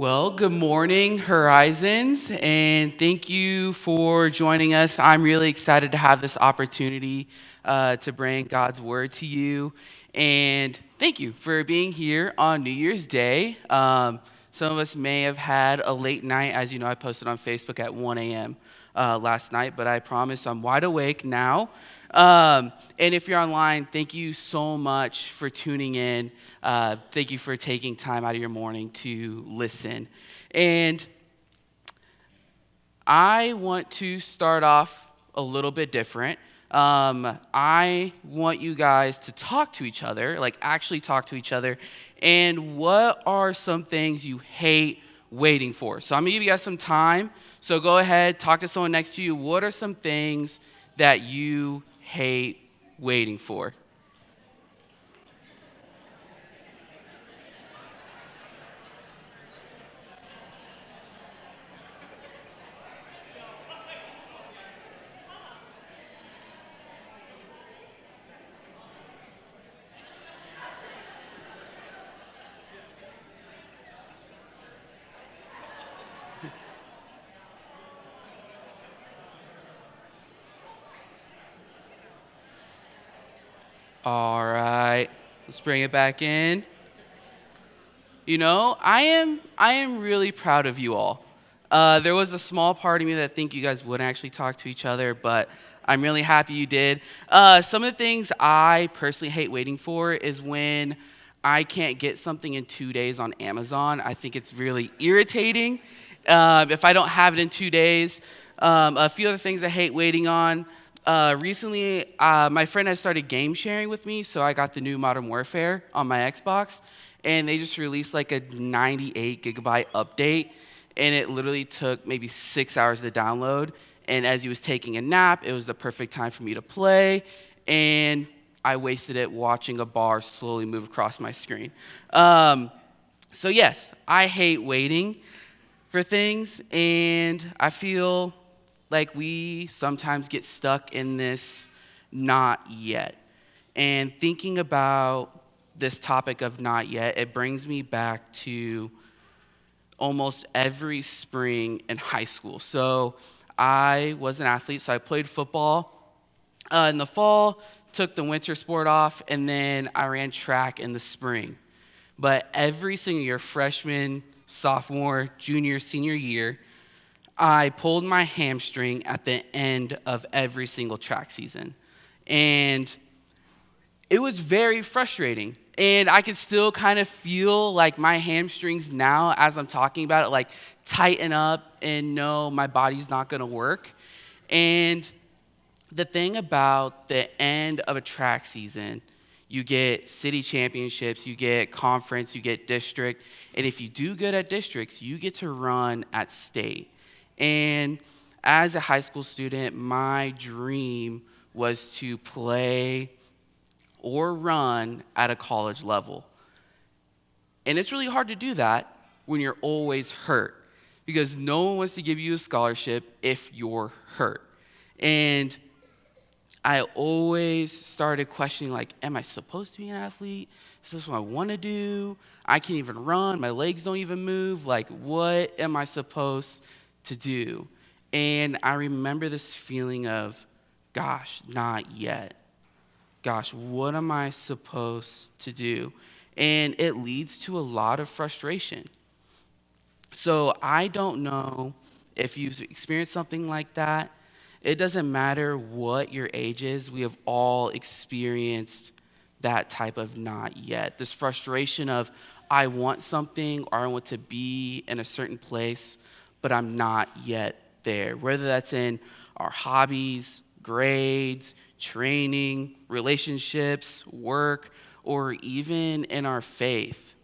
Well, good morning, Horizons, and thank you for joining us. I'm really excited to have this opportunity to bring God's Word to you. And thank you for being here on New Year's Day. Some of us may have had a late night. As you know, I posted on Facebook at 1 a.m. Last night, but I promise I'm wide awake now. And if you're online, thank you so much for tuning in. Thank you for taking time out of your morning to listen. And I want to start off a little bit different. I want you guys to talk to each other, like actually talk to each other. And what are some things you hate waiting for? So I'm gonna give you guys some time. So go ahead, talk to someone next to you. What are some things that you hate waiting for? All right, let's bring it back in. I am really proud of you all. There was a small part of me that think you guys wouldn't actually talk to each other, but I'm really happy you did. Some of the things I personally hate waiting for is when I can't get something in 2 days on Amazon. I think it's really irritating if I don't have it in 2 days. A few other things I hate waiting on. Recently, my friend has started game sharing with me, so I got the new Modern Warfare on my Xbox, and they just released like a 98 gigabyte update, and it literally took maybe 6 hours to download. And as he was taking a nap, it was the perfect time for me to play, and I wasted it watching a bar slowly move across my screen. Um, so yes, I hate waiting for things, and I feel like we sometimes get stuck in this not yet. And thinking about this topic of not yet, it brings me back to almost every spring in high school. So I was an athlete, so I played football in the fall, took the winter sport off, and then I ran track in the spring. But every single year, freshman, sophomore, junior, senior year, I pulled my hamstring at the end of every single track season. And it was very frustrating. And I can still kind of feel like my hamstrings now, as I'm talking about it, like tighten up and know my body's not going to work. And the thing about the end of a track season, you get city championships, you get conference, you get district, and if you do good at districts, you get to run at state. And as a high school student, my dream was to play or run at a college level. And it's really hard to do that when you're always hurt because no one wants to give you a scholarship if you're hurt. And I always started questioning, like, am I supposed to be an athlete? Is this what I want to do? I can't even run. My legs don't even move. Like, what am I supposed to do? And I remember this feeling of, gosh, not yet. Gosh, what am I supposed to do? And it leads to a lot of frustration. So I don't know if you've experienced something like that. It doesn't matter what your age is, we have all experienced that type of not yet. This frustration of, I want something or I want to be in a certain place, but I'm not yet there. Whether that's in our hobbies, grades, training, relationships, work, or even in our faith.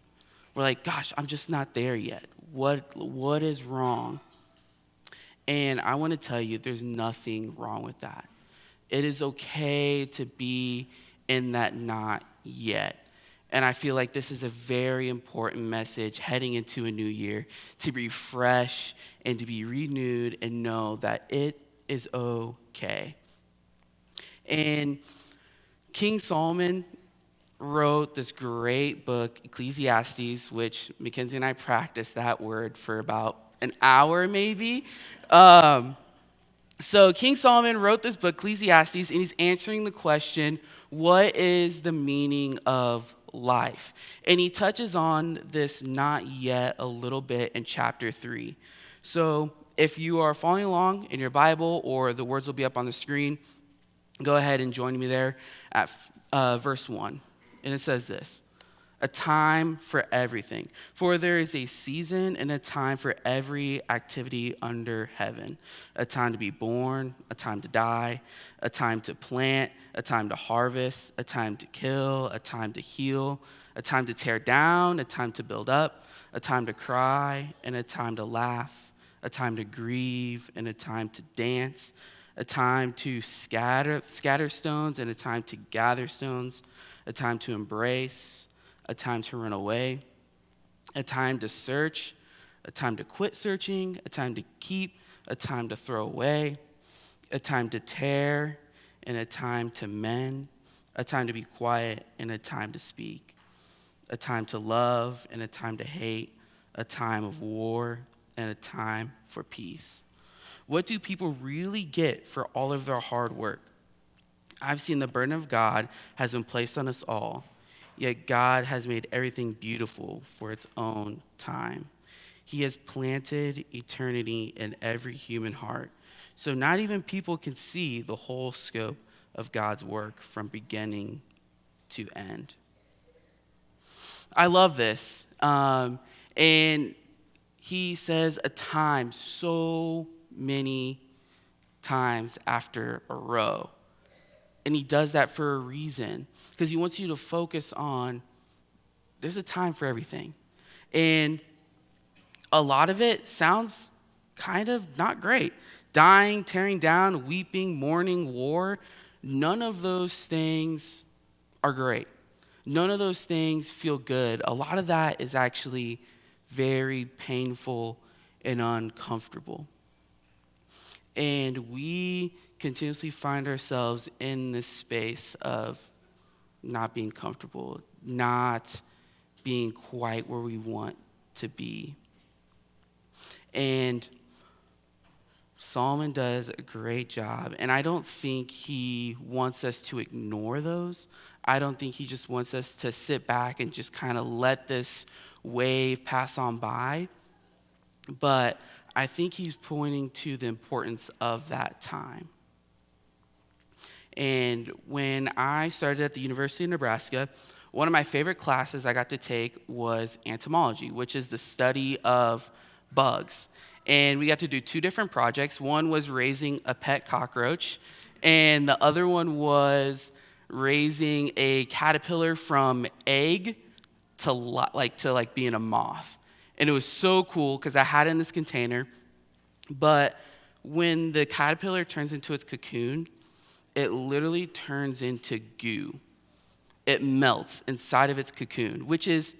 We're like, gosh, I'm just not there yet. What is wrong? And I want to tell you, there's nothing wrong with that. It is okay to be in that not yet. And I feel like this is a very important message heading into a new year to be fresh and to be renewed and know that it is okay. And King Solomon, wrote this great book, Ecclesiastes, which Mackenzie and I practiced that word for about an hour maybe. Um, so King Solomon wrote this book, Ecclesiastes, and he's answering the question, what is the meaning of life? And he touches on this not yet a little bit in chapter 3. So if you are following along in your Bible, or the words will be up on the screen, go ahead and join me there at verse 1. And it says this: a time for everything. For there is a season and a time for every activity under heaven. A time to be born, a time to die, a time to plant, a time to harvest, a time to kill, a time to heal, a time to tear down, a time to build up, a time to cry and a time to laugh, a time to grieve and a time to dance, a time to scatter stones and a time to gather stones, a time to embrace, a time to run away, a time to search, a time to quit searching, a time to keep, a time to throw away, a time to tear, and a time to mend, a time to be quiet, and a time to speak, a time to love, and a time to hate, a time of war, and a time for peace. What do people really get for all of their hard work? I've seen the burden of God has been placed on us all. Yet God has made everything beautiful for its own time. He has planted eternity in every human heart. So not even people can see the whole scope of God's work from beginning to end. I love this. And he says a time so many times after a row. And he does that for a reason, because he wants you to focus on there's a time for everything. And a lot of it sounds kind of not great. Dying, tearing down, weeping, mourning, war, none of those things are great. None of those things feel good. A lot of that is actually very painful and uncomfortable. And we continuously find ourselves in this space of not being comfortable, not being quite where we want to be. And Solomon does a great job, and I don't think he wants us to ignore those. I don't think he just wants us to sit back and just kind of let this wave pass on by, but I think he's pointing to the importance of that time. And when I started at the University of Nebraska, one of my favorite classes I got to take was entomology, which is the study of bugs. And we got to do two different projects. One was raising a pet cockroach, and the other one was raising a caterpillar from egg to being a moth. And it was so cool because I had it in this container. But when the caterpillar turns into its cocoon, it literally turns into goo. It melts inside of its cocoon, which is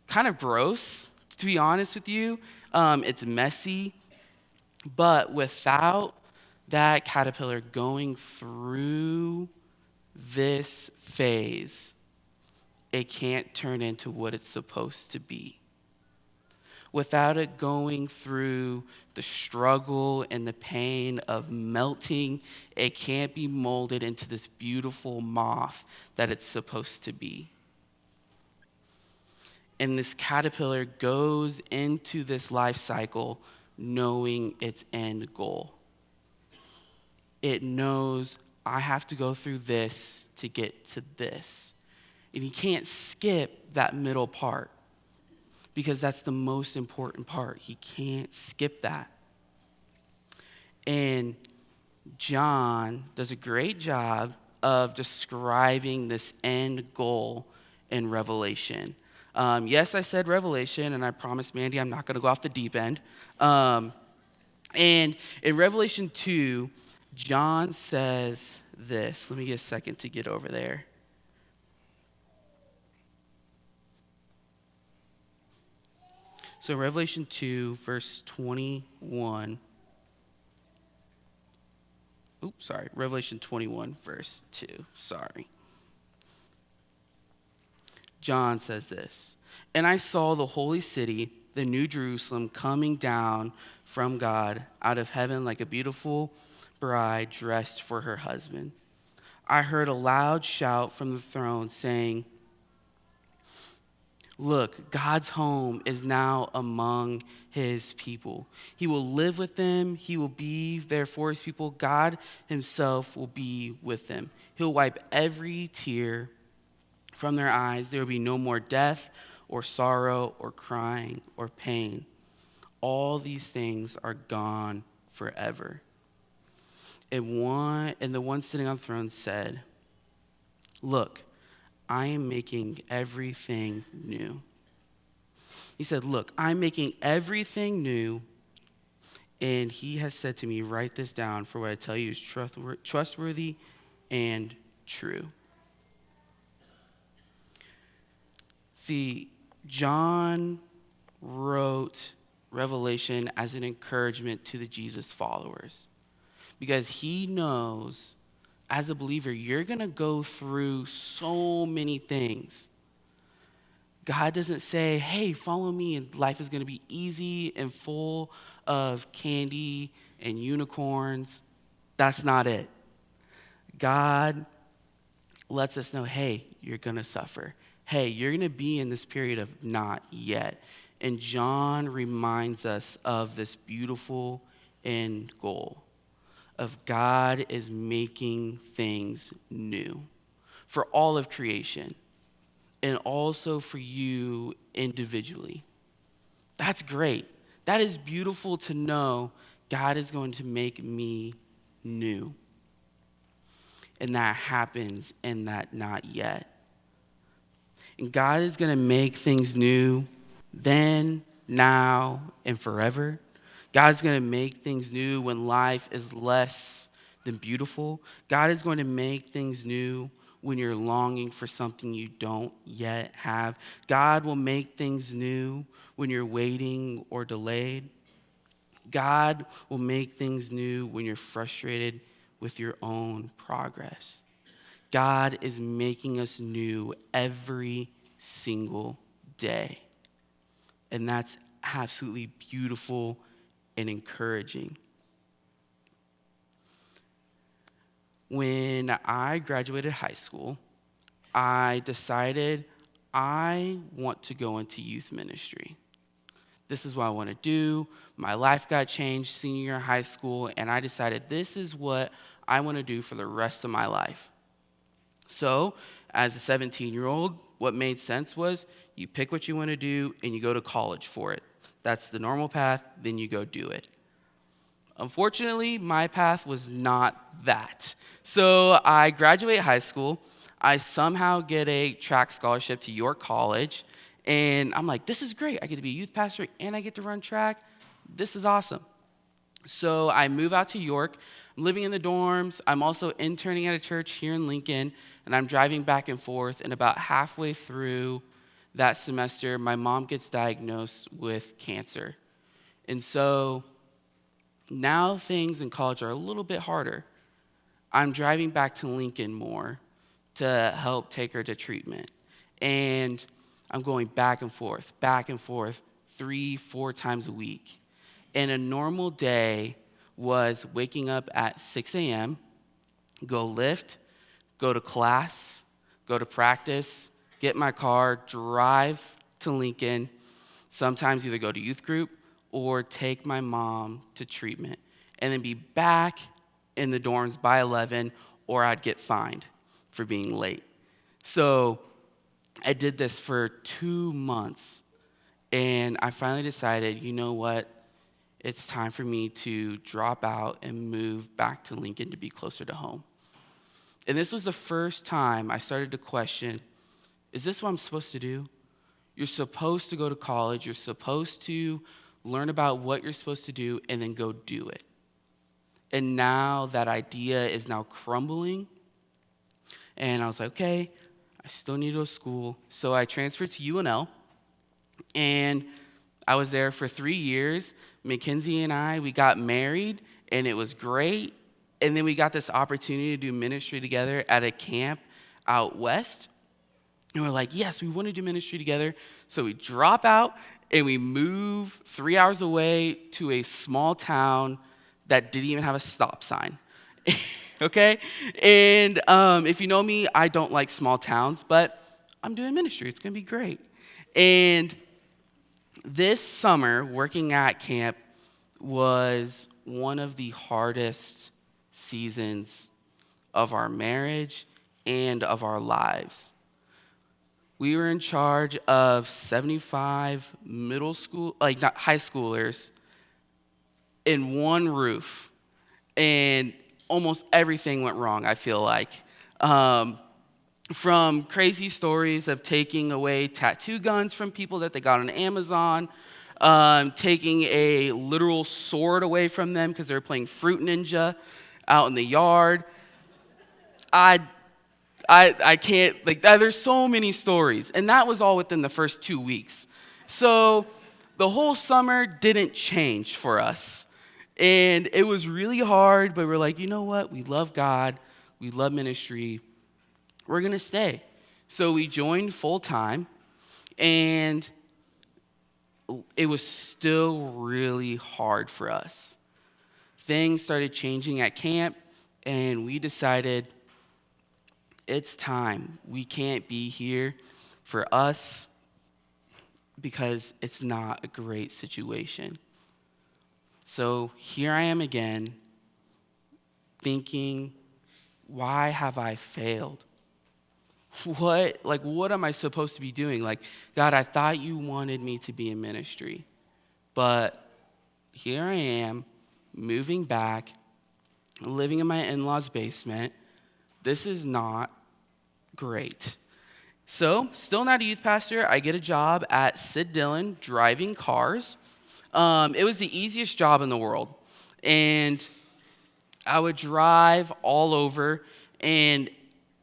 kind of gross, to be honest with you. It's messy, but without that caterpillar going through this phase, it can't turn into what it's supposed to be. Without it going through the struggle and the pain of melting, it can't be molded into this beautiful moth that it's supposed to be. And this caterpillar goes into this life cycle knowing its end goal. It knows, I have to go through this to get to this. And you can't skip that middle part, because that's the most important part. He can't skip that. And John does a great job of describing this end goal in Revelation. Yes, I said Revelation, and I promised Mandy I'm not going to go off the deep end. And in Revelation 2, John says this. Let me get a second to get over there. So Revelation 2, verse 21. Revelation 21, verse 2. Sorry. John says this, "And I saw the holy city, the new Jerusalem, coming down from God out of heaven like a beautiful bride dressed for her husband. I heard a loud shout from the throne saying, 'Look, God's home is now among his people. He will live with them. He will be there for his people. God himself will be with them. He'll wipe every tear from their eyes. There will be no more death or sorrow or crying or pain. All these things are gone forever.' And the one sitting on the throne said, 'Look, I am making everything new.'" He said, "Look, I'm making everything new, and he has said to me, write this down, for what I tell you is trustworthy and true." See, John wrote Revelation as an encouragement to the Jesus followers because he knows as a believer, you're going to go through so many things. God doesn't say, "Hey, follow me, and life is going to be easy and full of candy and unicorns." That's not it. God lets us know, hey, you're going to suffer. Hey, you're going to be in this period of not yet. And John reminds us of this beautiful end goal of God is making things new for all of creation and also for you individually. That's great. That is beautiful to know God is going to make me new. And that happens in that not yet. And God is going to make things new then, now, and forever. God's going to make things new when life is less than beautiful. God is going to make things new when you're longing for something you don't yet have. God will make things new when you're waiting or delayed. God will make things new when you're frustrated with your own progress. God is making us new every single day. And that's absolutely beautiful and encouraging. When I graduated high school, I decided I want to go into youth ministry. This is what I want to do. My life got changed senior year of high school, and I decided this is what I want to do for the rest of my life. So, as a 17-year-old, what made sense was you pick what you want to do and you go to college for it. That's the normal path, then you go do it. Unfortunately, my path was not that. So I graduate high school. I somehow get a track scholarship to York College. And I'm like, this is great. I get to be a youth pastor and I get to run track. This is awesome. So I move out to York. I'm living in the dorms. I'm also interning at a church here in Lincoln. And I'm driving back and forth. And about halfway through that semester, my mom gets diagnosed with cancer. And so now things in college are a little bit harder. I'm driving back to Lincoln more to help take her to treatment. And I'm going back and forth, 3-4 times a week. And a normal day was waking up at 6 a.m., go lift, go to class, go to practice, get in my car, drive to Lincoln, sometimes either go to youth group or take my mom to treatment, and then be back in the dorms by 11, or I'd get fined for being late. So I did this for 2 months, and I finally decided, you know what? It's time for me to drop out and move back to Lincoln to be closer to home. And this was the first time I started to question, is this what I'm supposed to do? You're supposed to go to college. You're supposed to learn about what you're supposed to do and then go do it. And now that idea is now crumbling. And I was like, okay, I still need to go to school. So I transferred to UNL. And I was there for 3 years. Mackenzie and I, we got married, and it was great. And then we got this opportunity to do ministry together at a camp out west. And we're like, yes, we want to do ministry together. So we drop out and we move 3 hours away to a small town that didn't even have a stop sign. Okay? And if you know me, I don't like small towns, but I'm doing ministry. It's going to be great. And this summer, working at camp was one of the hardest seasons of our marriage and of our lives. We were in charge of 75 middle school, like not high schoolers, in one roof, and almost everything went wrong, I feel like. From crazy stories of taking away tattoo guns from people that they got on Amazon, taking a literal sword away from them because they were playing Fruit Ninja out in the yard. I can't, like, there's so many stories. And that was all within the first 2 weeks. So the whole summer didn't change for us. And it was really hard, but we're like, you know what? We love God. We love ministry. We're going to stay. So we joined full time, and it was still really hard for us. Things started changing at camp, and we decided it's time. We can't be here for us because it's not a great situation. So here I am again, thinking, why have I failed? What am I supposed to be doing? Like, God, I thought you wanted me to be in ministry, but here I am, moving back, living in my in-laws' basement. This is not great. So, still not a youth pastor. I get a job at Sid Dillon driving cars. It was the easiest job in the world. And I would drive all over, and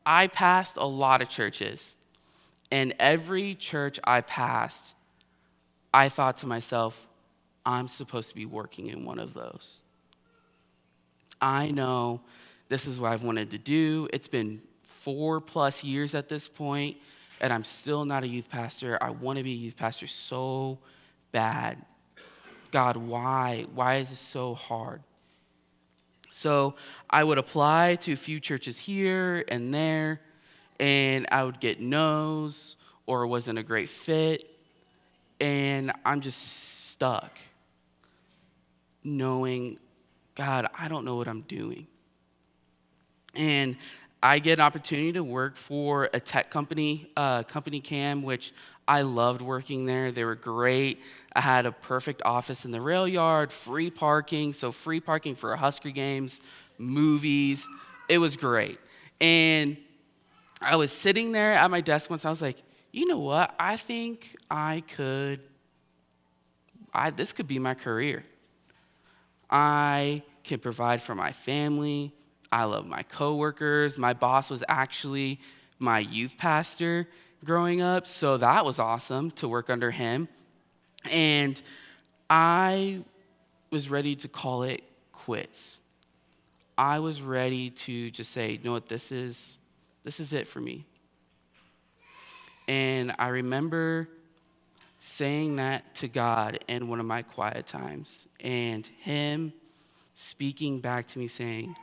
I passed a lot of churches. And every church I passed, I thought to myself, I'm supposed to be working in one of those. I know this is what I've wanted to do. It's been 4+ years at this point, and I'm still not a youth pastor. I want to be a youth pastor so bad. God, why? Why is this so hard? So I would apply to a few churches here and there, and I would get no's or it wasn't a great fit, and I'm just stuck knowing, God, I don't know what I'm doing. And I get an opportunity to work for a tech company, Company Cam, which I loved working there. They were great. I had a perfect office in the rail yard, free parking, so free parking for Husker games, movies. It was great. And I was sitting there at my desk once. I was like, you know what? I think this could be my career. I can provide for my family. I love my coworkers. My boss was actually my youth pastor growing up, so that was awesome to work under him. And I was ready to call it quits. I was ready to just say, you know what, this is it for me. And I remember saying that to God in one of my quiet times, and him speaking back to me saying,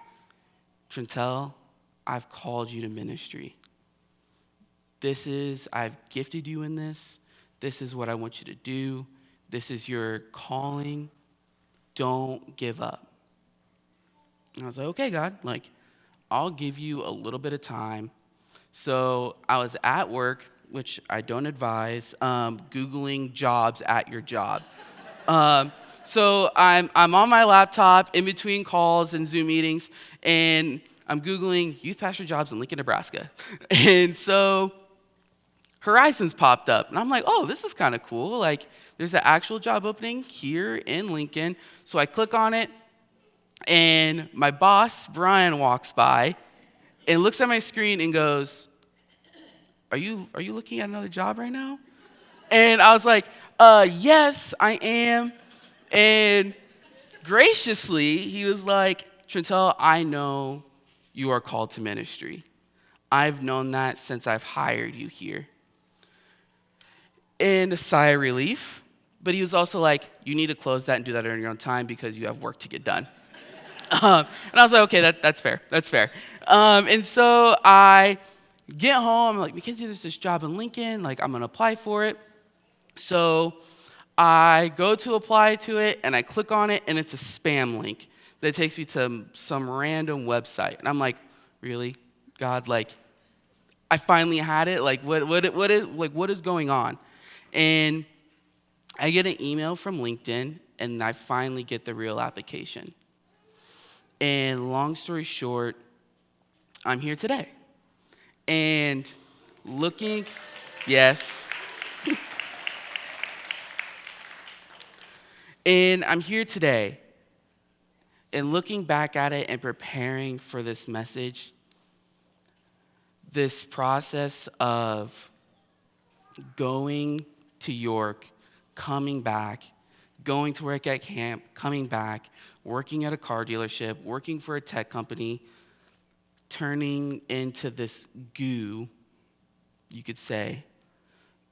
Trintel, I've called you to ministry. I've gifted you in this. This is what I want you to do. This is your calling. Don't give up. And I was like, okay, God, I'll give you a little bit of time. So I was at work, which I don't advise, Googling jobs at your job. So I'm on my laptop in between calls and Zoom meetings, and I'm Googling youth pastor jobs in Lincoln, Nebraska. And so Horizons popped up, and I'm like, oh, this is kind of cool. There's an actual job opening here in Lincoln. So I click on it, and my boss, Brian, walks by and looks at my screen and goes, are you looking at another job right now? And I was like, yes, I am. And graciously, he was like, Trintel, I know you are called to ministry. I've known that since I've hired you here. and a sigh of relief. But he was also like, you need to close that and do that on your own time because you have work to get done. And I was like, okay, that's fair. That's fair. And so I get home. I'm like, Mackenzie, there's this job in Lincoln. Like, I'm going to apply for it. So I go to apply to it, and I click on it, and it's a spam link that takes me to some random website. And I'm like, really? God, like, I finally had it. Like, what is going on? And I get an email from LinkedIn, and I finally get the real application. And long story short, I'm here today. And looking, yes. And I'm here today. And looking back at it and preparing for this message, this process of going to York, coming back, going to work at camp, coming back, working at a car dealership, working for a tech company, turning into this goo, you could say,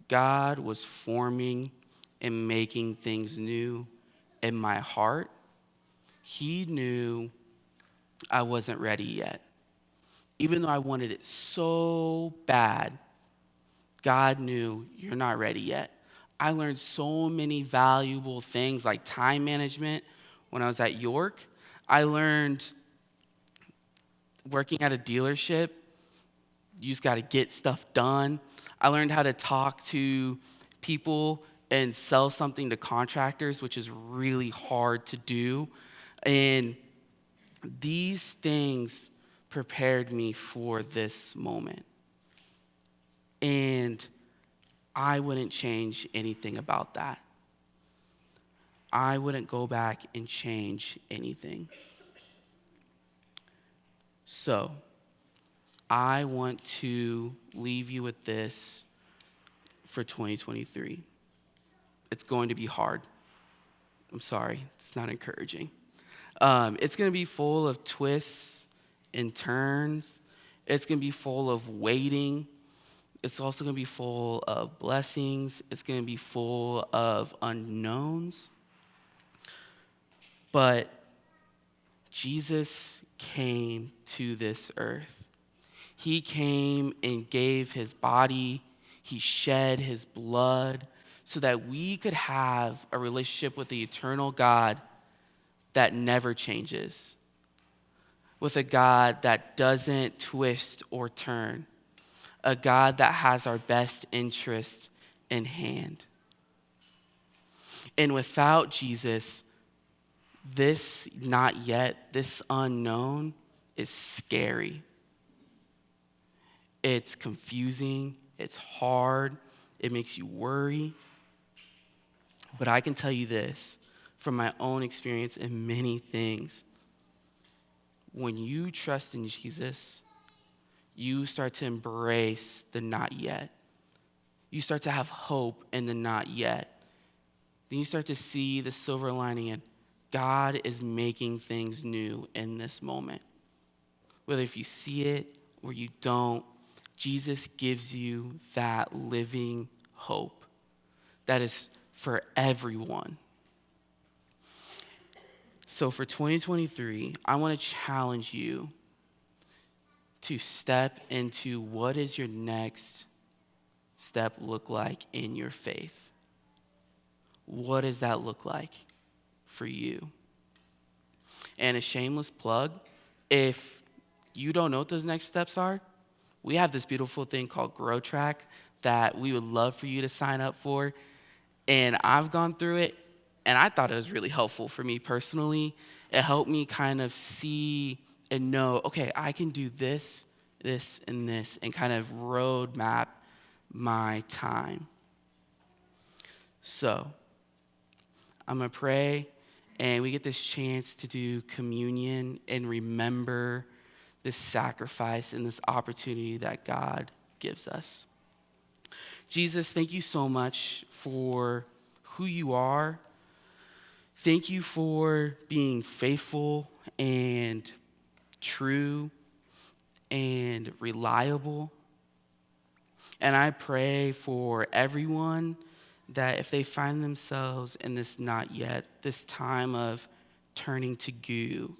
God was forming and making things new in my heart. He knew I wasn't ready yet. Even though I wanted it so bad, God knew you're not ready yet. I learned so many valuable things like time management when I was at York. I learned working at a dealership, you just got to get stuff done. I learned how to talk to people and sell something to contractors, which is really hard to do. And these things prepared me for this moment. And I wouldn't change anything about that. I wouldn't go back and change anything. So, I want to leave you with this for 2023. It's going to be hard. I'm sorry, it's not encouraging. It's going to be full of twists and turns. It's going to be full of waiting. It's also going to be full of blessings. It's going to be full of unknowns. But Jesus came to this earth. He came and gave his body. He shed his blood so that we could have a relationship with the eternal God that never changes, with a God that doesn't twist or turn, a God that has our best interest in hand. And without Jesus, this not yet, this unknown is scary. It's confusing, it's hard, it makes you worry. But I can tell you this from my own experience in many things. When you trust in Jesus, you start to embrace the not yet. You start to have hope in the not yet. Then you start to see the silver lining, and God is making things new in this moment. Whether if you see it or you don't, Jesus gives you that living hope that is for everyone. So for 2023, I want to challenge you to step into what is your next step look like in your faith. What does that look like for you? And a shameless plug, if you don't know what those next steps are, we have this beautiful thing called Grow Track that we would love for you to sign up for. And I've gone through it, and I thought it was really helpful for me personally. It helped me kind of see and know, okay, I can do this, this, and this, and kind of roadmap my time. So, I'm going to pray, and we get this chance to do communion and remember this sacrifice and this opportunity that God gives us. Jesus, thank you so much for who you are. Thank you for being faithful and true and reliable. And I pray for everyone that if they find themselves in this not yet, this time of turning to goo,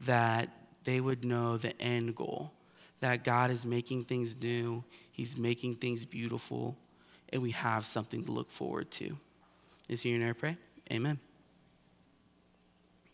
that they would know the end goal, that God is making things new, he's making things beautiful, and we have something to look forward to. Is your name, pray? Amen.